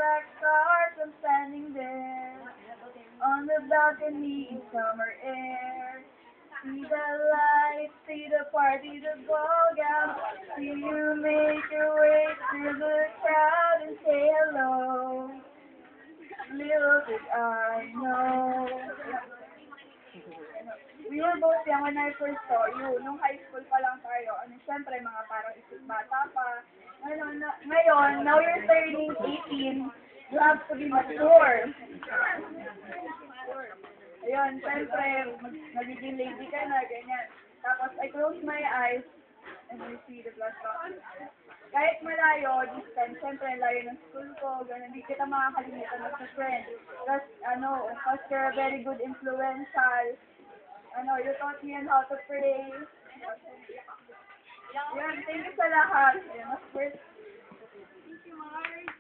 black stars, I'm standing there on the balcony in summer air. See the lights, see the party, the ball gown. See you make your way through the crowd and say hello. Little did I know. We were both young when I first saw you. Nung high school pa lang tayo. Siyempre, mga parang isip bata pa. Ngayon, now you're turning 18. You have to be mature. Ayun, siyempre, magiging lady ka na, ganyan. Tapos, I close my eyes and I see the blood drop. Kahit malayo, distance, siyempre, layo ng school ko, ganun, hindi kita makakalimutan as a friend. Because, because you're a very good influential. You taught me on how to pray. Yan, thank you sa lahat. Yan, of course. Thank you, Mark.